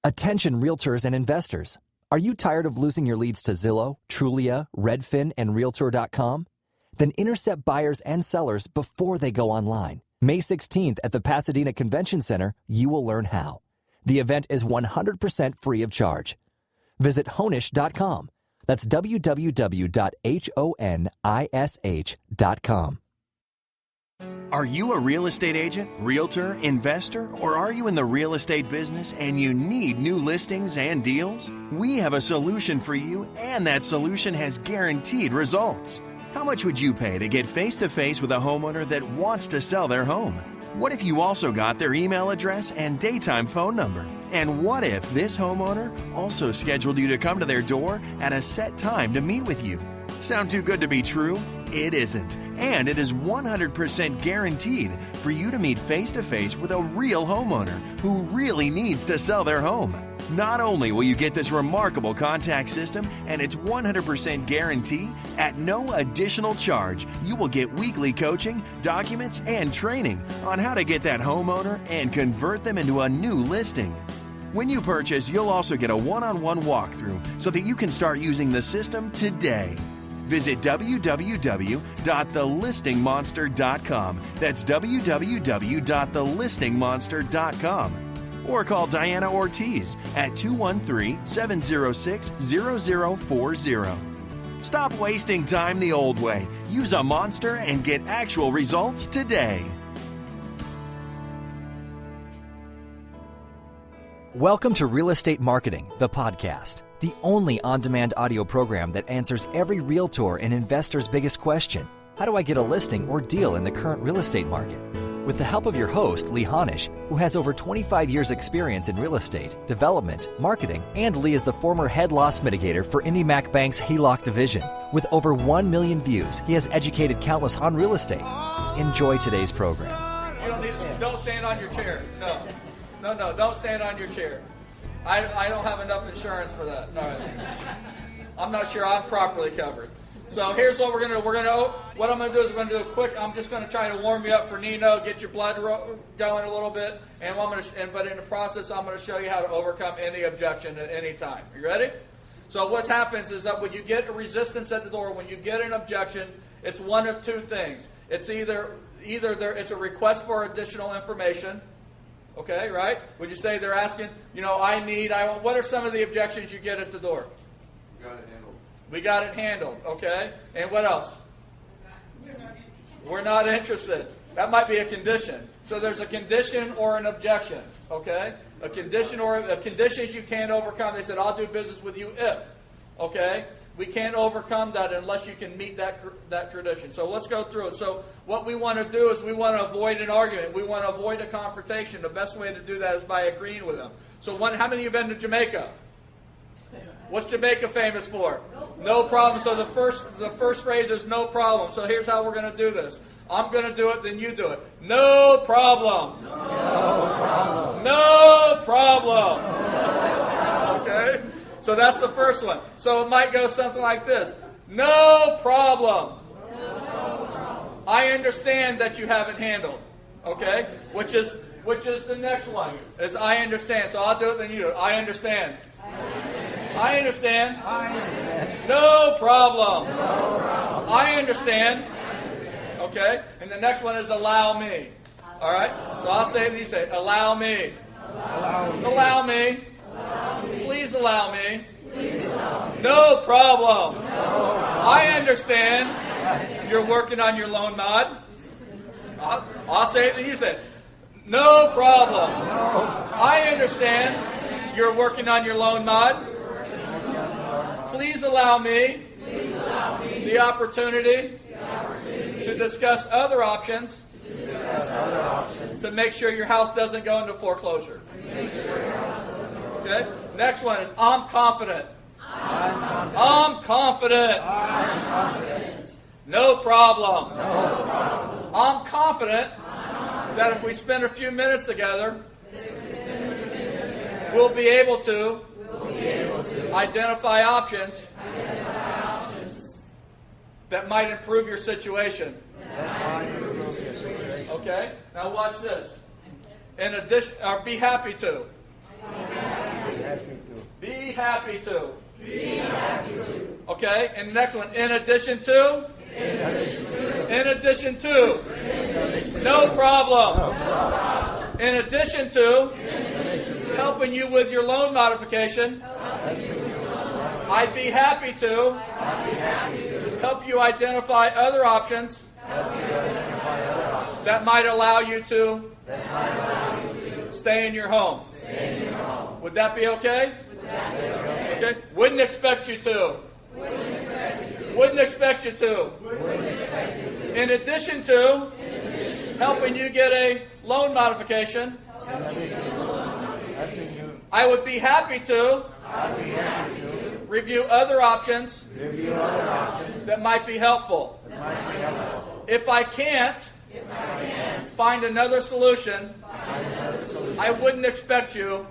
Attention realtors and investors. Are you tired of losing your leads to Zillow, Trulia, Redfin, and Realtor.com? Then intercept buyers and sellers before they go online. May 16th at the Pasadena Convention Center, you will learn how. The event is 100% free of charge. Visit Honish.com. That's www.honish.com. Are you a real estate agent, realtor, investor, or are you in the real estate business and you need new listings and deals? We have a solution for you, and that solution has guaranteed results. How much would you pay to get face-to-face with a homeowner that wants to sell their home? What if you also got their email address and daytime phone number? And what if this homeowner also scheduled you to come to their door at a set time to meet with you? Sound too good to be true? It isn't. And it is 100% guaranteed for you to meet face-to-face with a real homeowner who really needs to sell their home. Not only will you get this remarkable contact system and its 100% guarantee at no additional charge, you will get weekly coaching, documents, and training on how to get that homeowner and convert them into a new listing. When you purchase, you'll also get a one-on-one walkthrough so that you can start using the system today. Visit www.thelistingmonster.com. That's www.thelistingmonster.com. Or call Diana Ortiz at 213-706-0040. Stop wasting time the old way. Use a monster and get actual results today. Welcome to Real Estate Marketing, the podcast, the only on-demand audio program that answers every realtor and investor's biggest question. How do I get a listing or deal in the current real estate market? With the help of your host, Lee Honish, who has over 25 years experience in real estate, development, marketing, and Lee is the former head loss mitigator for IndyMac Bank's HELOC division. With over 1 million views, he has educated countless on real estate. Enjoy today's program. Don't stand on your chair. No, don't stand on your chair. I don't have enough insurance for that. All right. I'm not sure I'm properly covered. So here's what we're going to do. What I'm going to do is I'm going to do a quick, I'm just going to try to warm you up for Nino, get your blood going a little bit, but in the process, I'm going to show you how to overcome any objection at any time. You ready? So what happens is that when you get a resistance at the door, when you get an objection, it's one of two things. It's either it's a request for additional information. Okay, right? Would you say they're asking, what are some of the objections you get at the door? We got it handled, okay? And what else? We're not interested. That might be a condition. So there's a condition or an objection, okay? A condition you can't overcome. They said, I'll do business with you if, okay? We can't overcome that unless you can meet that tradition. So let's go through it. So what we want to do is we want to avoid an argument. We want to avoid a confrontation. The best way to do that is by agreeing with them. So how many of you have been to Jamaica? What's Jamaica famous for? No problem. So the first phrase is no problem. So here's how we're going to do this. I'm going to do it, then you do it. No problem. No problem. No problem. Okay? So that's the first one. So it might go something like this. No problem. No problem. I understand that you have it handled. Okay? Which is the next one. Is I understand. So I'll do it, then you do it. I understand. I understand. No problem. No problem. I understand. Okay? And the next one is allow me. All right? So I'll say it and you say, allow me. Allow me. Please allow me. No problem. I understand you're working on your loan mod. I'll say it and you say it. No problem. I understand you're working on your loan mod. Please allow me the opportunity to discuss other options to make sure your house doesn't go into foreclosure. Okay? Next one is I'm confident. I'm confident. No problem. I'm confident that if we spend a few minutes together, we'll be able to identify options that might improve your situation. Okay? Now watch this. In addition, or be happy to. happy to. Okay, and the next one, in addition to. In addition to. No problem. In addition to helping you with your loan modification, I'd be happy to help you identify other options that might allow you to stay in your home. Would that be okay? Okay. Wouldn't expect you to. Wouldn't expect you to. In addition to helping you get a loan modification, I would be happy to review other options that might be helpful. If I can't find another solution, I wouldn't expect you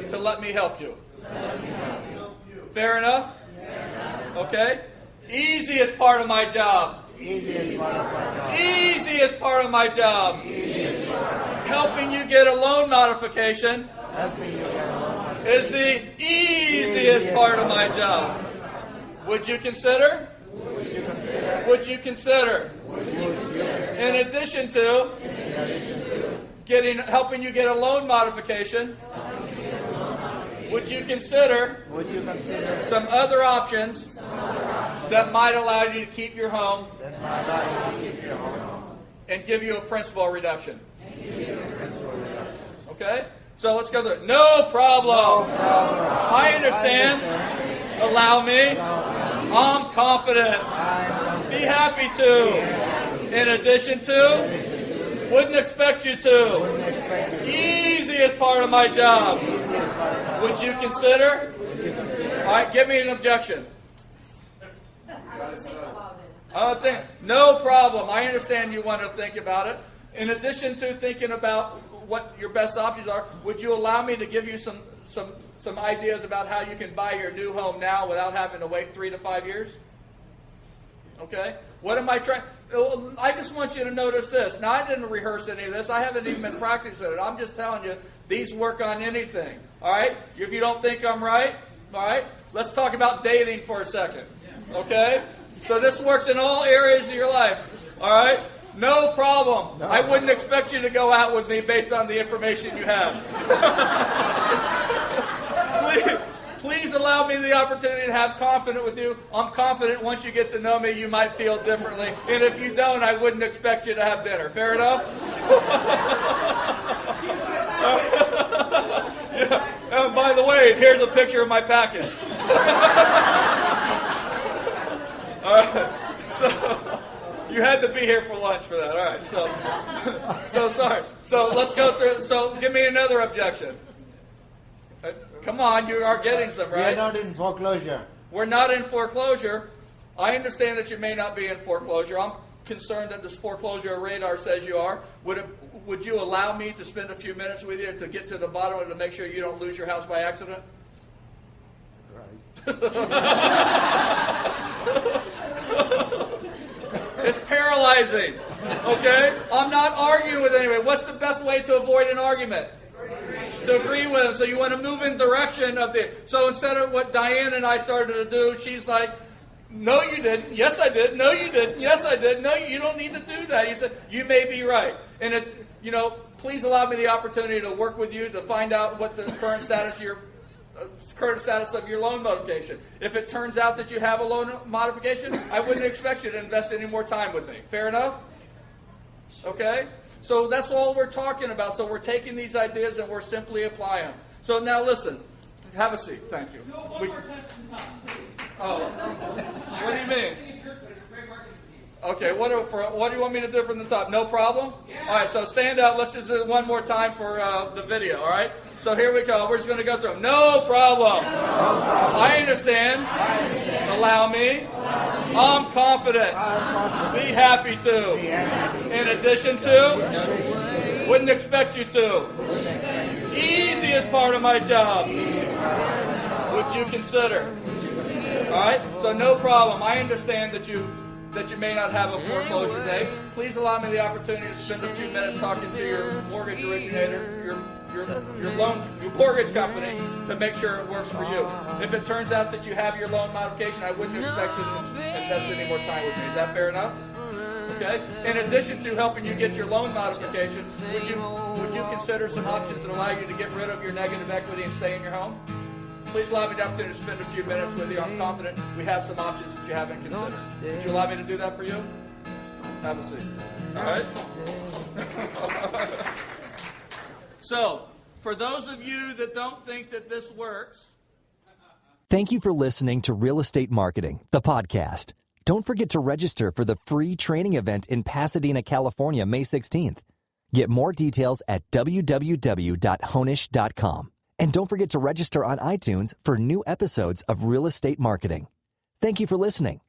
to let me help you. Fair enough? Okay? Easiest part of my job. Easiest part of my job. Helping you get a loan modification is the easiest part of my job. Would you consider? Would you consider? In addition to helping you get a loan modification, would you consider some other options that might allow you to keep your home and give you a principal reduction? Okay? So let's go through it. No problem. I understand. Allow me. I'm confident. Be happy to. In addition to. Wouldn't expect you to. Easiest part of my job. Would you consider? All right, give me an objection. No problem. I understand you want to think about it. In addition to thinking about what your best options are, would you allow me to give you some ideas about how you can buy your new home now without having to wait 3 to 5 years? Okay? What am I trying? I just want you to notice this. Now, I didn't rehearse any of this. I haven't even been practicing it. I'm just telling you, these work on anything. All right? If you don't think I'm right, all right? Let's talk about dating for a second. Okay? So this works in all areas of your life. All right? No problem. I wouldn't expect you to go out with me based on the information you have. Please allow me the opportunity to have confidence with you. I'm confident once you get to know me, you might feel differently. And if you don't, I wouldn't expect you to have dinner. Fair enough? Yeah. And by the way, here's a picture of my package. All right. So you had to be here for lunch for that. All right. So sorry. So let's go through. So give me another objection. Come on, you are getting some, right? We are not in foreclosure. We're not in foreclosure. I understand that you may not be in foreclosure. I'm concerned that this foreclosure radar says you are. Would you allow me to spend a few minutes with you to get to the bottom of it to make sure you don't lose your house by accident? Right. It's paralyzing. Okay? I'm not arguing with anyone. What's the best way to avoid an argument? To agree with him. So you want to move in direction of the... So instead of what Diane and I started to do, she's like, no, you didn't. Yes, I did. No, you didn't. Yes, I did. No, you don't need to do that. He said, you may be right. And, please allow me the opportunity to work with you to find out what the current status of your loan modification. If it turns out that you have a loan modification, I wouldn't expect you to invest any more time with me. Fair enough? Okay? So that's all we're talking about. So we're taking these ideas and we're simply applying them. So now listen. Have a seat. Thank you. No, one more time from the top, please. Oh. What do you mean? Okay, what do you want me to do from the top? No problem? Yeah. All right, so stand up. Let's just do it one more time for the video, all right? So here we go. We're just going to go through them. No problem. I understand. Allow me. I'm confident. Be happy to. In addition to, wouldn't expect you to. Easiest part of my job. Would you consider? All right, so no problem. I understand that you may not have a foreclosure date. Please allow me the opportunity to spend a few minutes talking to your mortgage originator, your your mortgage company to make sure it works for you. If it turns out that you have your loan modification, I wouldn't expect you to invest any more time with me. Is that fair enough? Okay. In addition to helping you get your loan modification, would you consider some options that allow you to get rid of your negative equity and stay in your home? Please allow me the opportunity to spend a few minutes with you. I'm confident we have some options that you haven't considered. Would you allow me to do that for you? Have a seat. All right? So, for those of you that don't think that this works... Thank you for listening to Real Estate Marketing, the podcast. Don't forget to register for the free training event in Pasadena, California, May 16th. Get more details at www.honish.com. And don't forget to register on iTunes for new episodes of Real Estate Marketing. Thank you for listening.